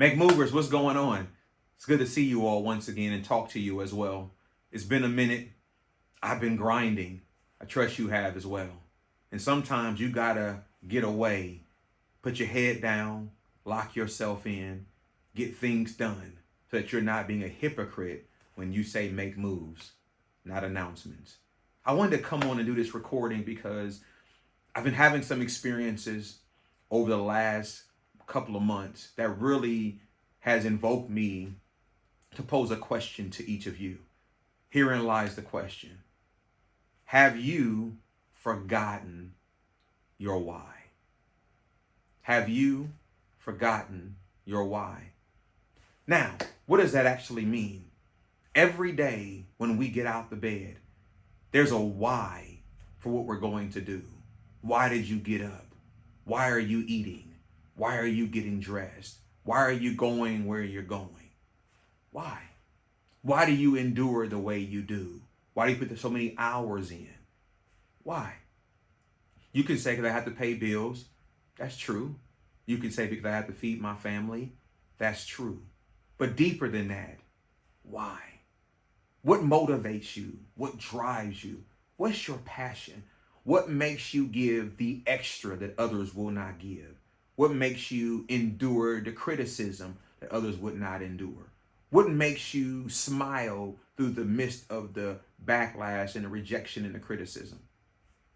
Make movers, what's going on? It's good to see you all once again and talk to you as well. It's been a minute. I've been grinding. I trust you have as well. And sometimes you gotta get away, put your head down, lock yourself in, get things done so that you're not being a hypocrite when you say make moves, not announcements. I wanted to come on and do this recording because I've been having some experiences over the last couple of months that really has invoked me to pose a question to each of you. Herein lies the question. Have you forgotten your why? Have you forgotten your why? Now, what does that actually mean? Every day when we get out the bed, there's a why for what we're going to do. Why did you get up? Why are you eating? Why are you getting dressed? Why are you going where you're going? Why? Why do you endure the way you do? Why do you put so many hours in? Why? You can say because I have to pay bills. That's true. You can say because I have to feed my family. That's true. But deeper than that, why? What motivates you? What drives you? What's your passion? What makes you give the extra that others will not give? What makes you endure the criticism that others would not endure? What makes you smile through the midst of the backlash and the rejection and the criticism?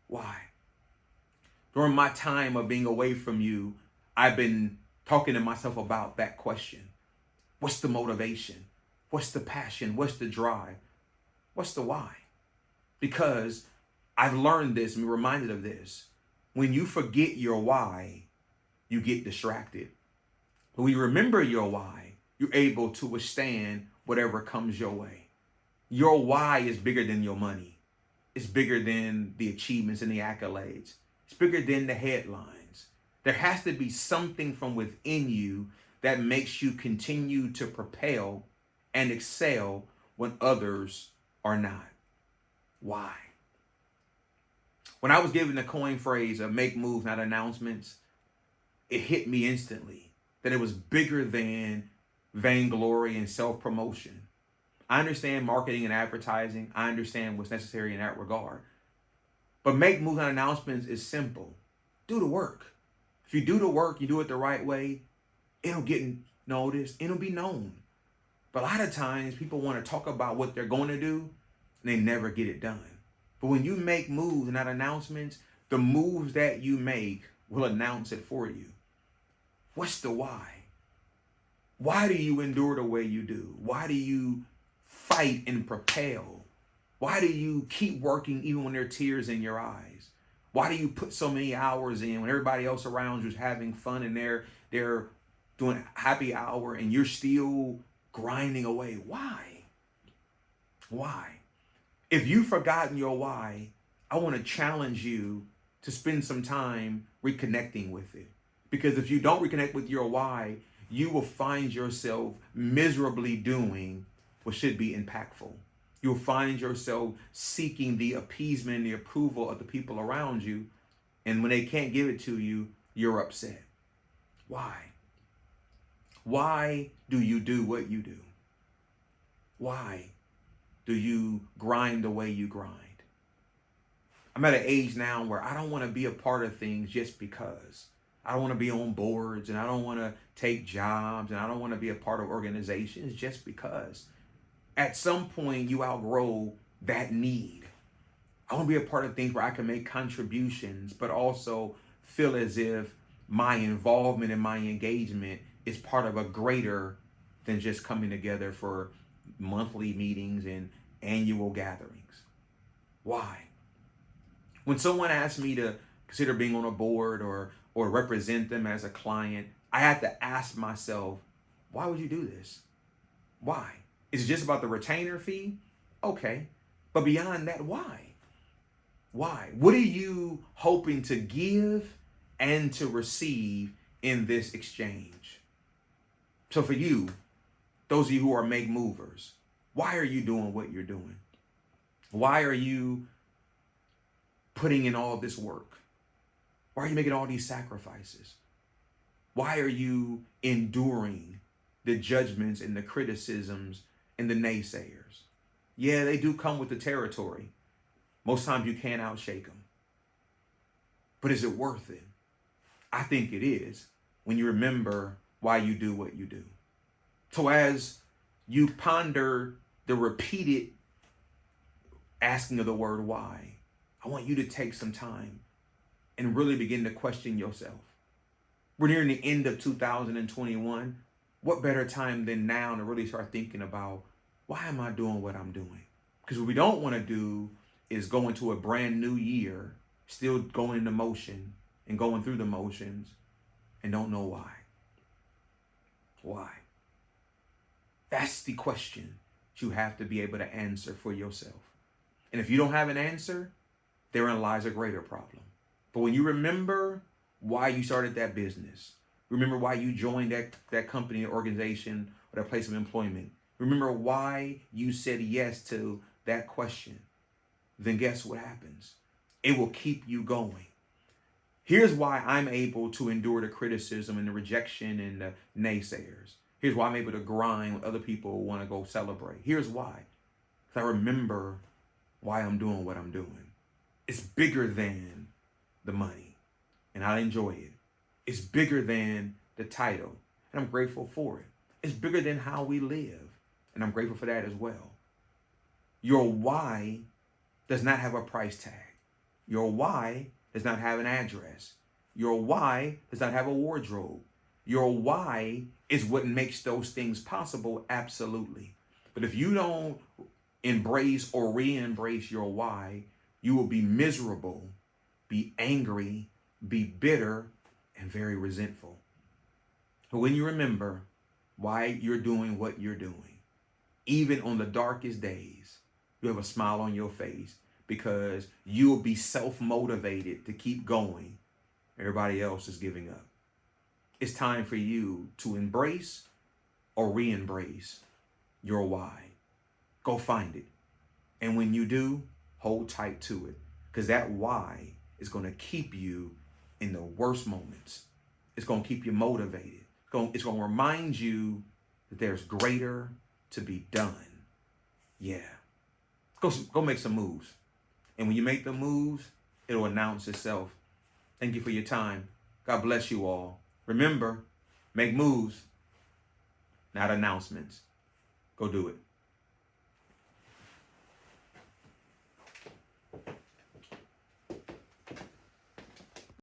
Why? During my time of being away from you, I've been talking to myself about that question. What's the motivation? What's the passion? What's the drive? What's the why? Because I've learned this and been reminded of this. When you forget your why, you get distracted. But when you remember your why, you're able to withstand whatever comes your way. Your why is bigger than your money. It's bigger than the achievements and the accolades. It's bigger than the headlines. There has to be something from within you that makes you continue to propel and excel when others are not. Why? When I was given the coin phrase of make moves, not announcements, it hit me instantly that it was bigger than vainglory and self-promotion. I understand marketing and advertising. I understand what's necessary in that regard. But make moves, not announcements is simple. Do the work. If you do the work, you do it the right way, it'll get noticed, it'll be known. But a lot of times people want to talk about what they're going to do and they never get it done. But when you make moves and not announcements, the moves that you make will announce it for you. What's the why? Why do you endure the way you do? Why do you fight and propel? Why do you keep working even when there are tears in your eyes? Why do you put so many hours in when everybody else around you is having fun and they're doing happy hour and you're still grinding away? Why? Why? If you've forgotten your why, I want to challenge you to spend some time reconnecting with it. Because if you don't reconnect with your why, you will find yourself miserably doing what should be impactful. You'll find yourself seeking the appeasement and the approval of the people around you. And when they can't give it to you, you're upset. Why? Why do you do what you do? Why do you grind the way you grind? I'm at an age now where I don't want to be a part of things just because. I don't want to be on boards and I don't want to take jobs and I don't want to be a part of organizations just because. At some point, you outgrow that need. I want to be a part of things where I can make contributions, but also feel as if my involvement and my engagement is part of a greater than just coming together for monthly meetings and annual gatherings. Why? When someone asks me to consider being on a board or represent them as a client, I have to ask myself, why would you do this? Why? Is it just about the retainer fee? Okay. But beyond that, why? Why? What are you hoping to give and to receive in this exchange? So for you, those of you who are make movers, why are you doing what you're doing? Why are you putting in all this work? Why are you making all these sacrifices? Why are you enduring the judgments and the criticisms and the naysayers. Yeah, they do come with the territory. Most times you can't outshake them. But is it worth it? I think it is when you remember why you do what you do. So as you ponder the repeated asking of the word why, I want you to take some time and really begin to question yourself. We're nearing the end of 2021. What better time than now to really start thinking about, why am I doing what I'm doing? Because what we don't want to do is go into a brand new year, still going into motion and going through the motions and don't know why. Why? That's the question you have to be able to answer for yourself. And if you don't have an answer, therein lies a greater problem. But when you remember why you started that business, remember why you joined that company or organization or that place of employment, remember why you said yes to that question, then guess what happens? It will keep you going. Here's why I'm able to endure the criticism and the rejection and the naysayers. Here's why I'm able to grind when other people want to go celebrate. Here's why. Because I remember why I'm doing what I'm doing. It's bigger than the money, and I enjoy it. It's bigger than the title, and I'm grateful for it. It's bigger than how we live, and I'm grateful for that as well. Your why does not have a price tag. Your why does not have an address. Your why does not have a wardrobe. Your why is what makes those things possible, absolutely. But if you don't embrace or re-embrace your why, you will be miserable, be angry, be bitter, and very resentful. But when you remember why you're doing what you're doing, even on the darkest days, you have a smile on your face because you will be self-motivated to keep going. Everybody else is giving up. It's time for you to embrace or re-embrace your why. Go find it. And when you do, hold tight to it, because that why is going to keep you in the worst moments. It's going to keep you motivated. It's going to remind you that there's greater to be done. Yeah. Go make some moves. And when you make the moves, it'll announce itself. Thank you for your time. God bless you all. Remember, make moves, not announcements. Go do it.